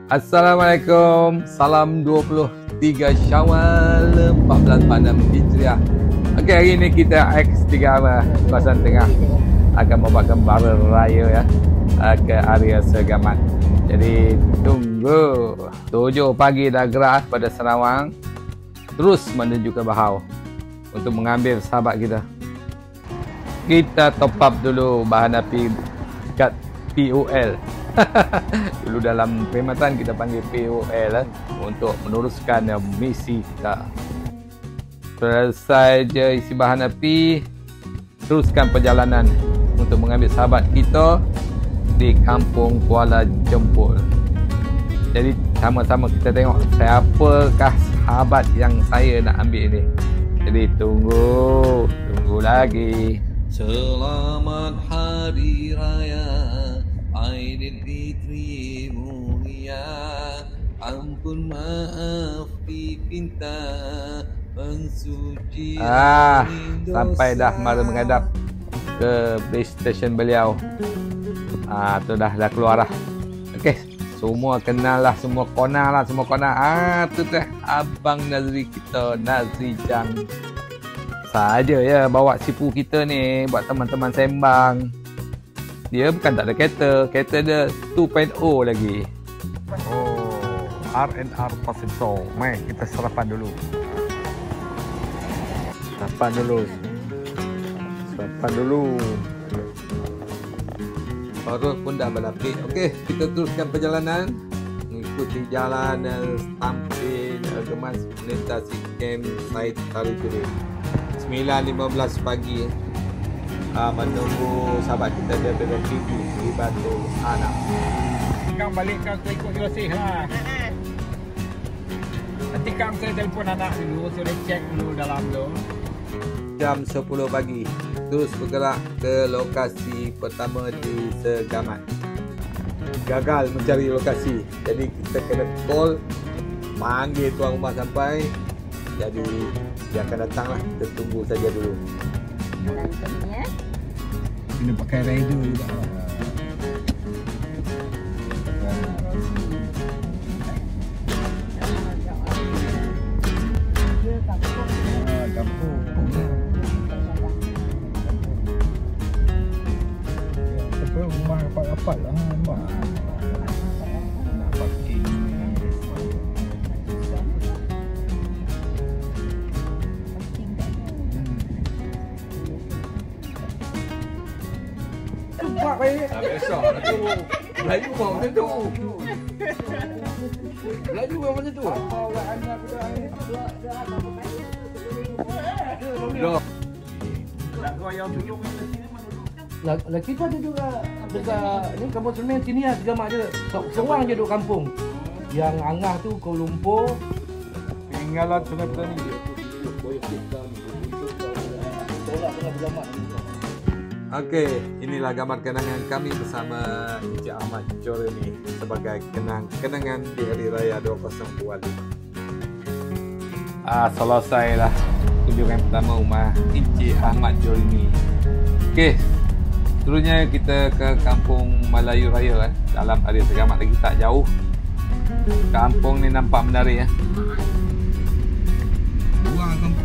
Assalamualaikum. Salam 23 Syawal 1446 Hijriah. Okey, hari ini kita X3 Kawasan Tengah akan membawakan bara raya ya ke area Segamat. Jadi tunggu 7 pagi dah gerak pada Sarawang, terus menuju ke Bahau untuk mengambil sahabat kita. Kita top up dulu bahan api kat POL. Dulu dalam perkhidmatan kita panggil POL untuk meneruskan misi kita. Selesai je isi bahan api, teruskan perjalanan untuk mengambil sahabat kita di Kampung Kuala Jempol. Jadi sama-sama kita tengok siapakah sahabat yang saya nak ambil ni. Jadi tunggu lagi. Selamat Hari Raya Aidilfitri mulia, ampun maaf dipinta, mensuci sampai dah mara menghadap ke base station beliau. Tu dah keluar lah. Okey, semua kenal lah, semua kona. Tu dah abang Nazri kita, Nazri Jang. Saja ya bawa sipu kita ni buat teman-teman sembang. Dia bukan tak ada kereta dia 2.0 lagi. R&R Pasito. Mai kita sarapan dulu. Baru pun dah berlapik. Okey, kita teruskan perjalanan mengikuti jalan Stampin Gemas melintasi camp site Tarijuri. 9.15 pagi menunggu sahabat kita daripada TV di Batu Anak. Kang balik kang ikut Yosih lah. Nanti kang saya telefon anak dulu, sudah cek dulu dalam tu. Jam 10 pagi terus bergerak ke lokasi pertama di Segamat. Gagal mencari lokasi, jadi kita kena call, panggil tuan rumah sampai. Jadi dia akan datang lah, kita tunggu saja dulu. Kena pakai rider juga lah. Kampung. Apa rumah rapat-rapat lah nampak. Nak parking. Buat baik. Besok Melayu buat macam tu. Melayu buat macam tu. Lagi tu ada juga dekat ni kampung semen sini lah Segamat je. Seorang je duduk kampung. Yang Angah tu Kuala Lumpur. Peninggalan Sungai Petani dia. Tolak dengan Segamat. Okey, inilah gambar kenangan kami bersama Encik Ahmad Jor ini sebagai kenangan di Hari Raya 2025. Selesailah kunjungan pertama rumah Encik Ahmad Jor ini. Okey, seterusnya kita ke Kampung Melayu Raya dalam area Segamat, lagi tak jauh. Kampung ni nampak menarik ya. Buang kampung.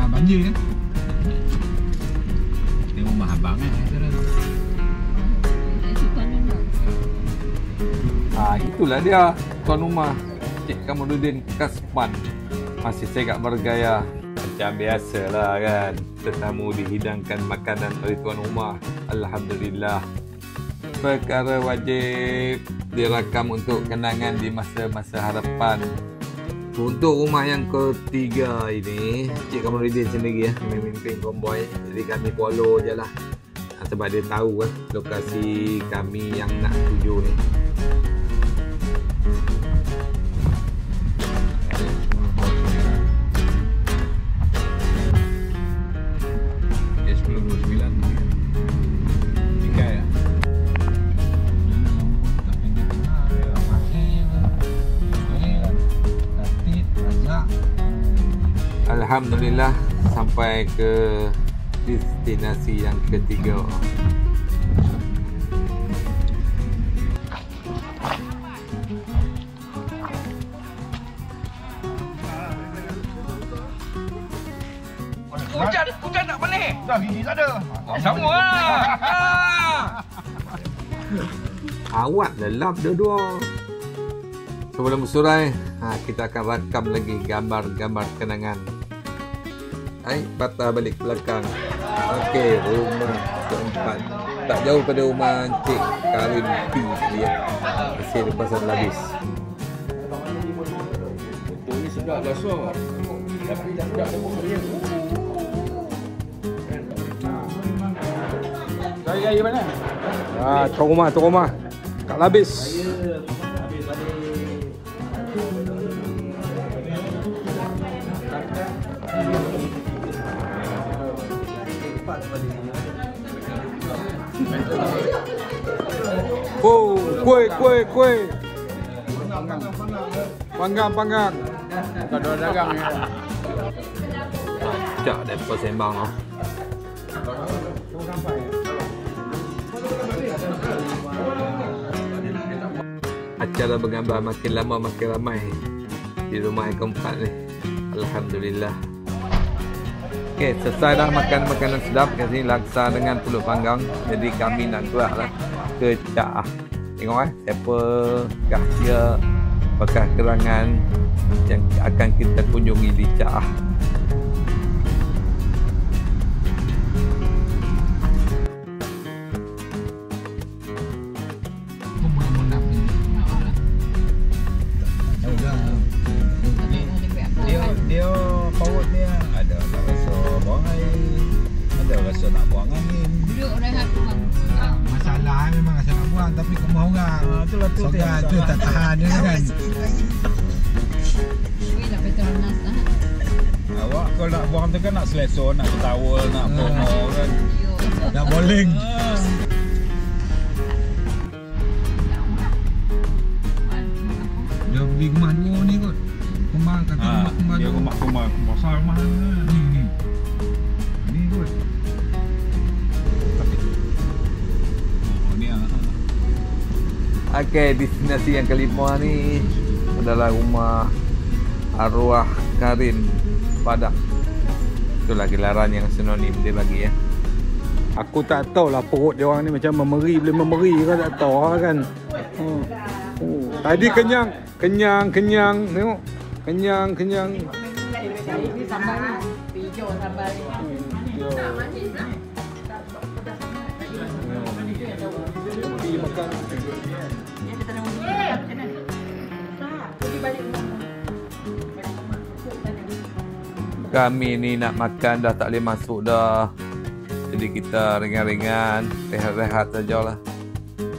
Banjir kan? Ni rumah abang kan? Itulah dia tuan rumah Cik Kamaluddin Kasman. Masih segak bergaya macam biasalah kan. Tetamu dihidangkan makanan oleh tuan rumah. Alhamdulillah. Perkara wajib dirakam untuk kenangan di masa-masa hadapan. Untuk rumah yang ketiga ini, Cik Kamaluddin sendiri ya, memimpin konvoy. Jadi kami follow je lah. sebab dia tahu lokasi kami yang nak tuju ni. Alhamdulillah sampai ke destinasi yang ketiga. Hujan tak boleh. Dah gigi tak ada. Sama lah. Awak lelap dua-dua. Sebelum bersurai, kita akan rakam lagi gambar-gambar kenangan. Patah balik belakang. Okey, rumah keempat. Tak jauh pada rumah Encik Karim P dia. Masih di pasar Labis. Betul ni sedap dah so. Tapi dah sedap dah dia. Saya mana? Tu rumah. Kat Labis. Oh, kuih. Panggang. Tak ada dagang ni. Cak depa sembang ah. Acara bergambar makin lama makin ramai di rumah yang keempat ni. Alhamdulillah. Okey, selesai dah makan makanan sedap. Kat sini laksa dengan pulut panggang. Jadi kami nak geraklah ke Cak Ah. Tengok siapa kah dia bekas gerangan yang akan kita kunjungi di Cak Ah. Dia paut dia ada tak rasa buang air, ada rasa nak buang angin. Duduk rehat buang. Masalah memang rasa nak buang tapi kemau orang. Itulah tu tu tak tahan dia kan. Wei dah Petronas dah. Awak kalau nak buang tu kan nak seleson, nak towel, nak pomo kan. Nak bowling. Dia beli rumah dua ni kot. Kemar kata rumah dia rumah besar rumah ni. Ni kot. Ni Okey, destinasi yang kelima ni adalah rumah arwah Karim Padang. Itulah gelaran yang sinonim dia bagi ya. Aku tak tahulah perut dia orang ni macam boleh memeri ke tak tahu kan. Tadi kenyang tengok. Kenyang. Ini sambal ni. Hijau sambal ni. Tak manis lah. Pergi makan. Kami ni nak makan dah tak boleh masuk dah. Jadi kita ringan-ringan, rehat-rehat sajalah.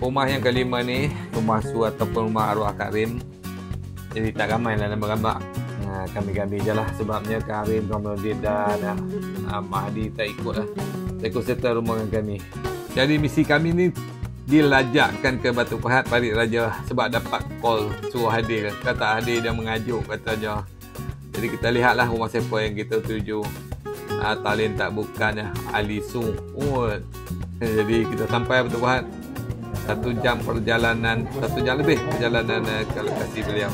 Rumah yang kelima ni, rumah su ataupun rumah arwah Karim. Jadi tak ramai lah nama-nama. Kami-kami je lah sebabnya Karim, Kamarudin dan Mahdi tak ikut lah. Tak ikut serta rumah dengan kami. Jadi misi kami ni dilajakkan ke Batu Pahat Parit Raja sebab dapat call suruh hadir. Kata hadir dia mengajuk kata je. Jadi kita lihatlah rumah siapa yang kita tuju. Talin tak bukannya Ali Sung. Jadi kita sampai Batu Pahat. 1 jam perjalanan, 1 jam lebih perjalanan ke lokasi beliau.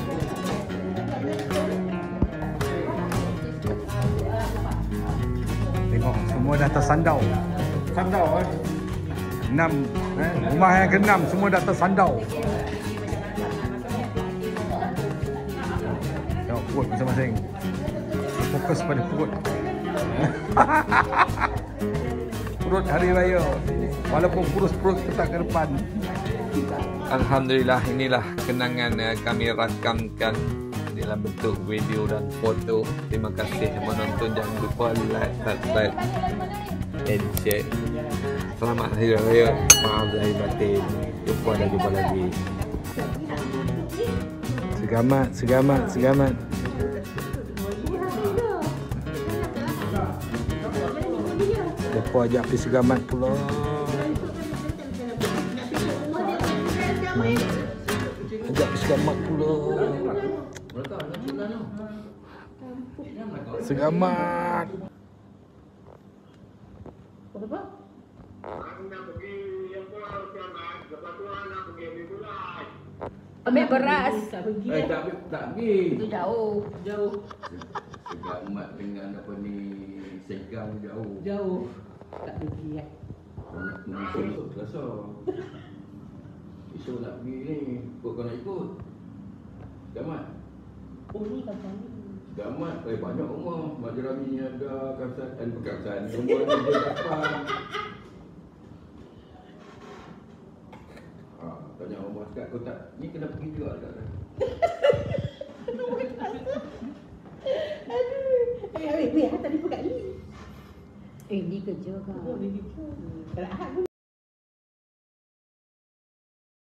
Tengok semua dah tersandau. Sandau rumah yang ke-6 semua dah tersandau. Tengok perut masing-masing. Fokus pada perut. Perut hari raya. Walaupun kurus-kurus tetap ke depan. Alhamdulillah, inilah kenangan kami rakamkan dalam bentuk video dan foto. Terima kasih menonton. Jangan lupa like, subscribe and share. Selamat Hari Raya. Maaf lahir batin. Jumpa lagi. Segamat. Lepas ajak pergi segamat pula. Ajak pergi segamat pula. Segamat. Ambil beras. Tak pergi. Itu jauh. Segamat dengan apa ni, Segang jauh. Jauh. Tak pergi ya. Esok Selasa. Esok nak pergi ni. Kau nak ikut? Segamat. Oh ni kampung ni. Segamat, banyak rumah. Majrami ni ada, Kamsan. Rumah ni dia dapat. Tanya rumah sekat, kau tak, ni kena pergi juga tak? Aduh. Biar tadi buka ni. Ni kerja kau. Ni kerja. Kalau Ahad